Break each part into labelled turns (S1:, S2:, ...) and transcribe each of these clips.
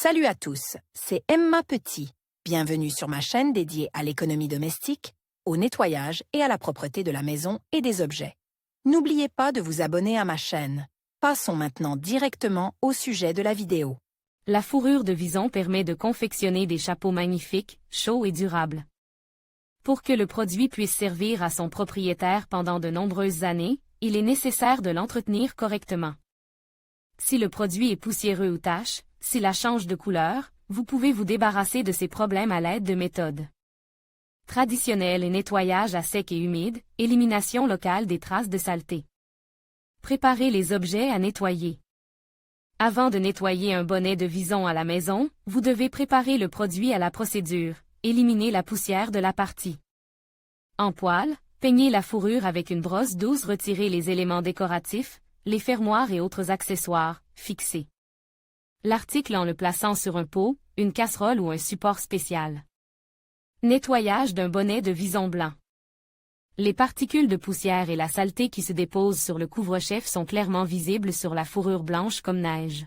S1: Salut à tous, c'est Emma Petit. Bienvenue sur ma chaîne dédiée à l'économie domestique, au nettoyage et à la propreté de la maison et des objets. N'oubliez pas de vous abonner à ma chaîne. Passons maintenant directement au sujet de la vidéo.
S2: La fourrure de vison permet de confectionner des chapeaux magnifiques, chauds et durables. Pour que le produit puisse servir à son propriétaire pendant de nombreuses années, il est nécessaire de l'entretenir correctement. Si le produit est poussiéreux ou tache, s'il change de couleur, vous pouvez vous débarrasser de ces problèmes à l'aide de méthodes traditionnelles et nettoyage à sec et humide, élimination locale des traces de saleté. Préparez les objets à nettoyer. Avant de nettoyer un bonnet de vison à la maison, vous devez préparer le produit à la procédure, éliminer la poussière de la partie. En poêle, peignez la fourrure avec une brosse douce, retirez les éléments décoratifs, les fermoirs et autres accessoires, fixés l'article en le plaçant sur un pot, une casserole ou un support spécial. Nettoyage d'un bonnet de vison blanc. Les particules de poussière et la saleté qui se déposent sur le couvre-chef sont clairement visibles sur la fourrure blanche comme neige.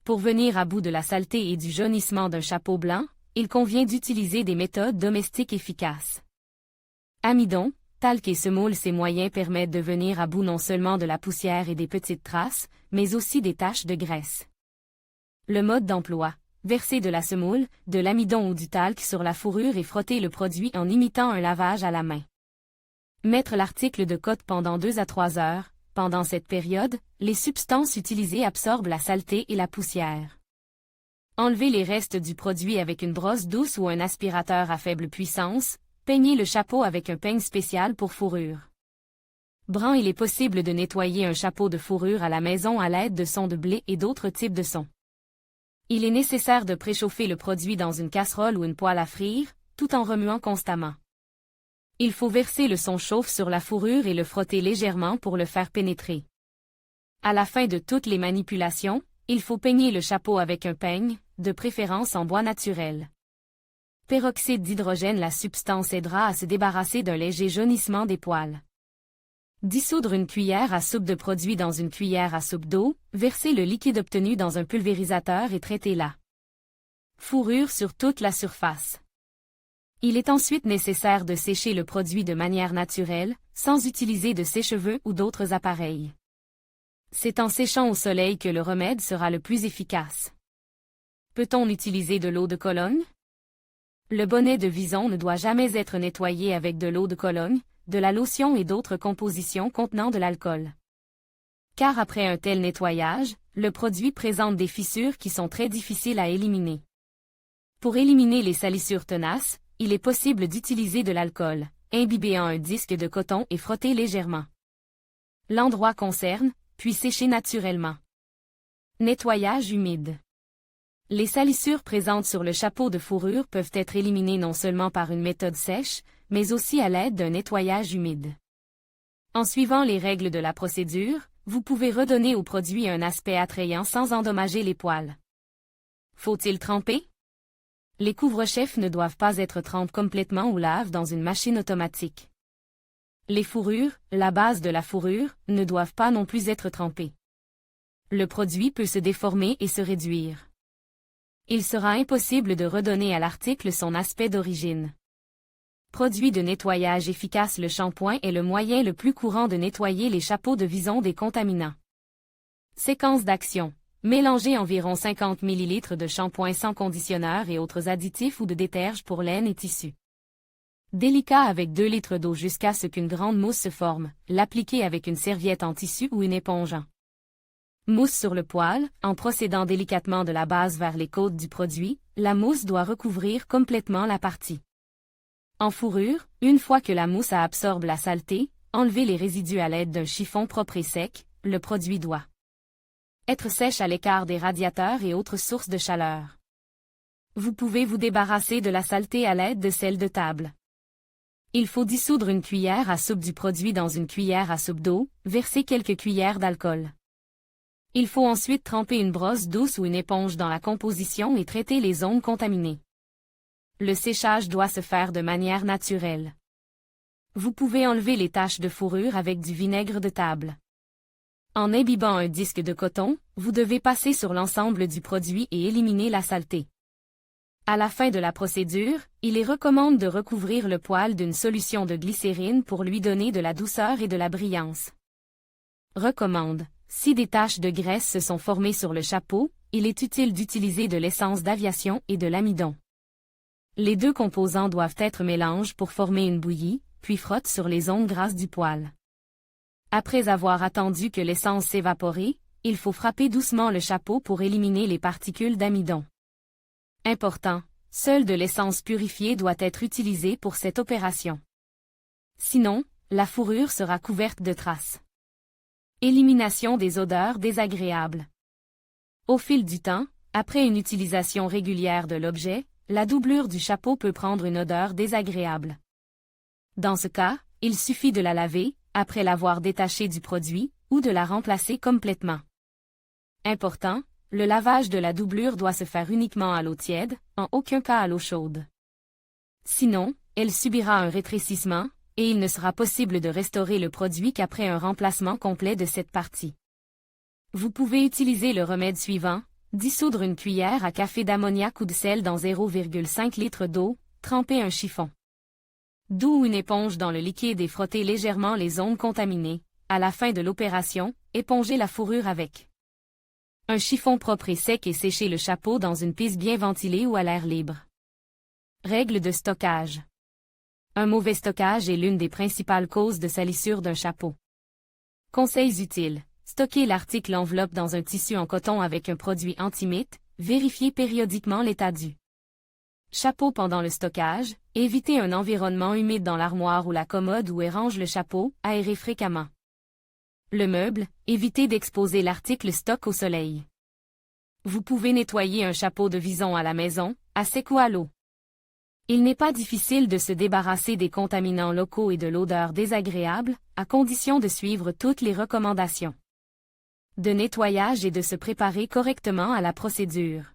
S2: Pour venir à bout de la saleté et du jaunissement d'un chapeau blanc, il convient d'utiliser des méthodes domestiques efficaces. Amidon, talc et semoule. Ces moyens permettent de venir à bout non seulement de la poussière et des petites traces, mais aussi des taches de graisse. Le mode d'emploi. Verser de la semoule, de l'amidon ou du talc sur la fourrure et frotter le produit en imitant un lavage à la main. Mettre l'article de côte pendant 2 à 3 heures. Pendant cette période, les substances utilisées absorbent la saleté et la poussière. Enlever les restes du produit avec une brosse douce ou un aspirateur à faible puissance. Peignez le chapeau avec un peigne spécial pour fourrure. Bran. Il est possible de nettoyer un chapeau de fourrure à la maison à l'aide de son de blé et d'autres types de sons. Il est nécessaire de préchauffer le produit dans une casserole ou une poêle à frire, tout en remuant constamment. Il faut verser le son chauffe sur la fourrure et le frotter légèrement pour le faire pénétrer. À la fin de toutes les manipulations, il faut peigner le chapeau avec un peigne, de préférence en bois naturel. Peroxyde d'hydrogène. La substance aidera à se débarrasser d'un léger jaunissement des poils. Dissoudre une cuillère à soupe de produit dans une cuillère à soupe d'eau, versez le liquide obtenu dans un pulvérisateur et traitez-la fourrure sur toute la surface. Il est ensuite nécessaire de sécher le produit de manière naturelle, sans utiliser de sèche-cheveux ou d'autres appareils. C'est en séchant au soleil que le remède sera le plus efficace. Peut-on utiliser de l'eau de Cologne? Le bonnet de vison ne doit jamais être nettoyé avec de l'eau de Cologne, de la lotion et d'autres compositions contenant de l'alcool. Car après un tel nettoyage, le produit présente des fissures qui sont très difficiles à éliminer. Pour éliminer les salissures tenaces, il est possible d'utiliser de l'alcool, imbibé en un disque de coton et frotter légèrement l'endroit concerne, puis sécher naturellement. Nettoyage humide. Les salissures présentes sur le chapeau de fourrure peuvent être éliminées non seulement par une méthode sèche, mais aussi à l'aide d'un nettoyage humide. En suivant les règles de la procédure, vous pouvez redonner au produit un aspect attrayant sans endommager les poils. Faut-il tremper? Les couvre-chefs ne doivent pas être trempés complètement ou lavés dans une machine automatique. Les fourrures, la base de la fourrure, ne doivent pas non plus être trempées. Le produit peut se déformer et se réduire. Il sera impossible de redonner à l'article son aspect d'origine. Produit de nettoyage efficace. Le shampoing est le moyen le plus courant de nettoyer les chapeaux de vison des contaminants. Séquence d'action. Mélangez environ 50 ml de shampoing sans conditionneur et autres additifs ou de déterge pour laine et tissu. Délicat avec 2 litres d'eau jusqu'à ce qu'une grande mousse se forme. L'appliquez avec une serviette en tissu ou une éponge. Mousse sur le poêle. En procédant délicatement de la base vers les côtes du produit, la mousse doit recouvrir complètement la partie. En fourrure, une fois que la mousse a absorbé la saleté, enlevez les résidus à l'aide d'un chiffon propre et sec. Le produit doit être sèche à l'écart des radiateurs et autres sources de chaleur. Vous pouvez vous débarrasser de la saleté à l'aide de sel de table. Il faut dissoudre une cuillère à soupe du produit dans une cuillère à soupe d'eau, verser quelques cuillères d'alcool. Il faut ensuite tremper une brosse douce ou une éponge dans la composition et traiter les zones contaminées. Le séchage doit se faire de manière naturelle. Vous pouvez enlever les taches de fourrure avec du vinaigre de table. En imbibant un disque de coton, vous devez passer sur l'ensemble du produit et éliminer la saleté. À la fin de la procédure, il est recommande de recouvrir le poêle d'une solution de glycérine pour lui donner de la douceur et de la brillance. Recommande. Si des taches de graisse se sont formées sur le chapeau, il est utile d'utiliser de l'essence d'aviation et de l'amidon. Les deux composants doivent être mélangés pour former une bouillie, puis frotte sur les zones grasses du poêle. Après avoir attendu que l'essence s'évapore, il faut frapper doucement le chapeau pour éliminer les particules d'amidon. Important, seule de l'essence purifiée doit être utilisée pour cette opération. Sinon, la fourrure sera couverte de traces. Élimination des odeurs désagréables. Au fil du temps, après une utilisation régulière de l'objet, la doublure du chapeau peut prendre une odeur désagréable. Dans ce cas, il suffit de la laver, après l'avoir détachée du produit, ou de la remplacer complètement. Important, le lavage de la doublure doit se faire uniquement à l'eau tiède, en aucun cas à l'eau chaude. Sinon, elle subira un rétrécissement, et il ne sera possible de restaurer le produit qu'après un remplacement complet de cette partie. Vous pouvez utiliser le remède suivant, dissoudre une cuillère à café d'ammoniac ou de sel dans 0,5 litre d'eau, tremper un chiffon d'eau ou une éponge dans le liquide et frotter légèrement les zones contaminées. À la fin de l'opération, épongez la fourrure avec un chiffon propre et sec et séchez le chapeau dans une piste bien ventilée ou à l'air libre. Règle de stockage. Un mauvais stockage est l'une des principales causes de salissure d'un chapeau. Conseils utiles. Stockez l'article enveloppe dans un tissu en coton avec un produit anti-mite, vérifiez périodiquement l'état du chapeau pendant le stockage, évitez un environnement humide dans l'armoire ou la commode où est range le chapeau, aérez fréquemment le meuble, évitez d'exposer l'article stock au soleil. Vous pouvez nettoyer un chapeau de vison à la maison, à sec ou à l'eau. Il n'est pas difficile de se débarrasser des contaminants locaux et de l'odeur désagréable, à condition de suivre toutes les recommandations de nettoyage et de se préparer correctement à la procédure.